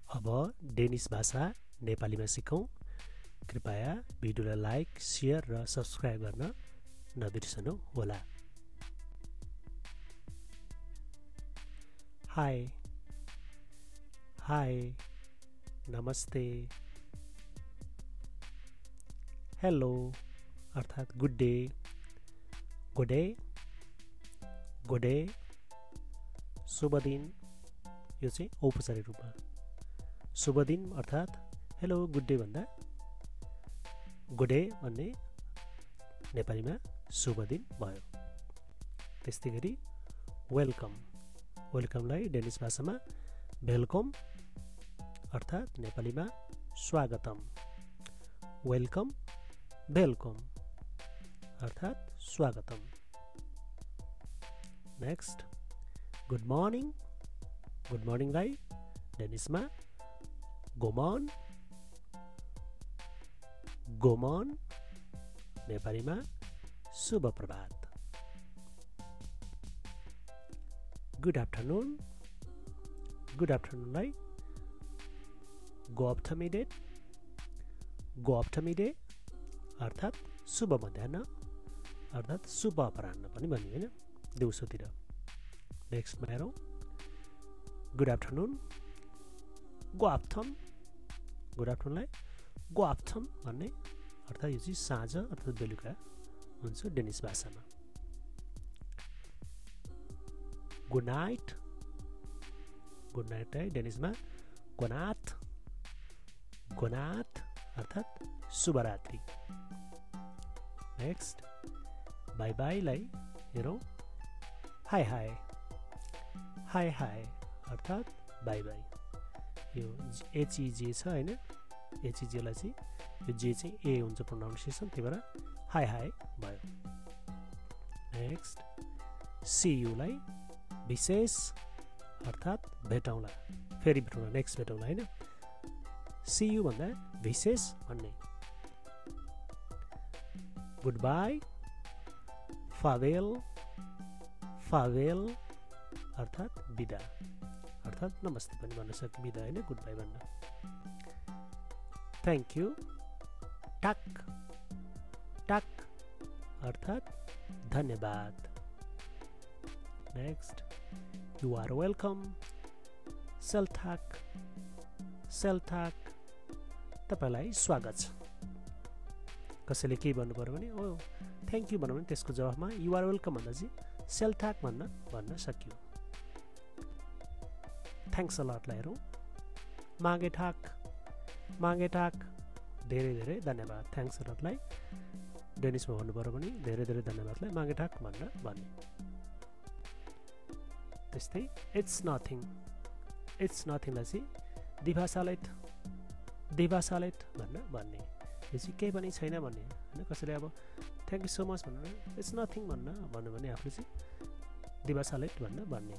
अब डेनिस भाषा नेपालीमा सिकौं। कृपया भिडियोलाई लाइक, शेयर र सब्स्क्राइब गर्न नबिर्सनु होला। हाय, हाय, नमस्ते, हेलो अर्थात् good day, good day, good day, शुभ दिन। यो चाहिँ औपचारिक रूपमा शुभ दिन अर्थात् हेलो गुड डे भन्दा गुड डे भन्ने नेपालीमा शुभ दिन भयो। त्यस्तै गरी वेलकम, वेलकमलाई डेनिस भाषामा वेलकम अर्थात् नेपालीमा स्वागतम। वेलकम, वेलकम अर्थात् स्वागतम। नेक्स्ट गुड मर्निङ, गुड मर्निङलाई डेनिसमा गोमन, गोमन नेपालीमा शुभ प्रभात। गुड आफ्टरनुन, गुड आफ्टरनुनलाई गोअफ्टरमिडेट, गोअफ्टरमिडे अर्थात् शुभ मध्याह्न अर्थात् शुभ अपराह्न पनि भनियो हैन, दिउँसोतिर। नेक्स्टमा हेरौँ गुड आफ्टरनुन, गोआफ्टम, गुड आफ्टरनुनलाई गोआफ्टम भन्ने अर्थात् यो चाहिँ साँझ अर्थात् बेलुका हुन्छ डेनिस भाषामा। गुड नाइट, गुड नाइटलाई डेनिसमा गोनाथ, गोनाथ अर्थात् शुभरात्रि। नेक्स्ट बाई बाईलाई हेरौँ हाई, हाई, हाई, हाई अर्थात् बाई बाई। यो एचइजे छ हैन, एचइजेलाई चाहिँ यो जे चाहिँ ए हुन्छ प्रोनाउन्सिएसन, त्यही भएर हाई हाई भयो। नेक्स्ट सीयूलाई विशेष अर्थात् भेटौँला, फेरि भेटौँला, नेक्स्ट भेटौँला हैन। सीयू भन्दा विशेष भन्ने। गुड बाई, फावेल, फावेल अर्थात् बिदा अर्थात् नमस्ते पनि भन्न सक्छ बिदा हैन, गुड बाई भन्न। थ्याङ्क यू, टाक, टाक अर्थात् धन्यवाद। नेक्स्ट यु आर वेलकम, सेल्थाक, सेल्थाक तपाईलाई स्वागत छ। कसैले केही भन्नु पर्यो भने ओ थ्याङ्क यू भन्नु भने त्यसको जवाफमा यु आर वेलकम भन्दा चाहिँ सेल्थाक भन्न सकियो। थ्याङ्क्स अ लटलाई हेरौँ मागे ठाक, मागे ठाक धेरै धेरै धन्यवाद। थ्याङ्क्स अ लटलाई डेनिसमा भन्नु पर्यो भने धेरै धेरै धन्यवादलाई मागे ठाक भन्ने। त्यस्तै इट्स नथिङ, इट्स नथिङलाई चाहिँ दिभाषालैत, दिभाषालैत भन्ने। यो चाहिँ केही पनि छैन भन्ने होइन। कसैले अब थ्याङ्क यू सो मच भन्नु इट्स नथिङ भन्नु भने आफूले चाहिँ दिभाषालैत भन्ने।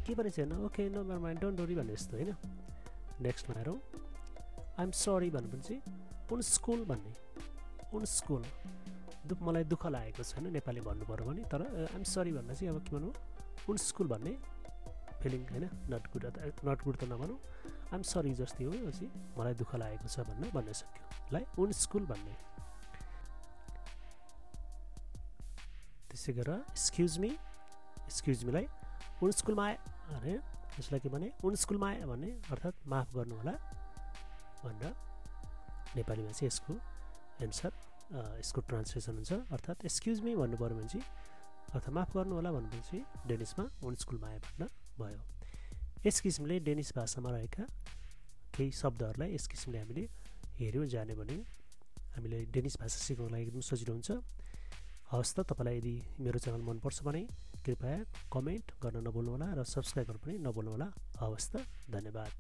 के पनि छैन, okay no never mind don't worry भन्ने जस्तो होइन। नेक्स्टमा हेरौँ आइएम सरी भन्नु पनि चाहिँ उनस्कुल भन्ने। उनस्कुल मलाई दुःख लागेको छैन नेपाली भन्नु पर्यो भने, तर आइएम सरी भन्दा चाहिँ अब के भन्नु उनस्कुल भन्ने फिलिङ होइन, नट गुड, नट गुड त नभनौँ, आइएम सरी जस्तै हो। यो चाहिँ मलाई दुःख लागेको छ भन्न सक्यो लाई उनस्कुल भन्ने। त्यसै गरेर एक्सक्युज मी, एक्सक्युज मीलाई उनस्कुलमा आए अरे यसलाई के भने उनस्कुलमा आए भन्ने अर्थात् माफ गर्नु होला भनेर नेपालीमा चाहिँ यसको एन्सर यसको ट्रान्सलेसन हुन्छ। अर्थात् एक्सक्युज मी भन्नु पर्यो भने चाहिँ अर्थात् माफ गर्नु होला भनेपछि डेनिसमा उनस्कुलमा आए भन्न भयो। यस किसिमले डेनिस भाषामा रहेका केही शब्दहरूलाई यस किसिमले हामीले हेऱ्यौँ जान्यो भने हामीले डेनिस भाषा सिक्नको लागि एकदम सजिलो हुन्छ। हवस् त, तपाईँलाई यदि मेरो च्यानल मनपर्छ भने कृपया कमेन्ट गर्न नभुल्नुहोला र सब्स्क्राइब गर्न पनि नभुल्नुहोला। हवस् त, धन्यवाद।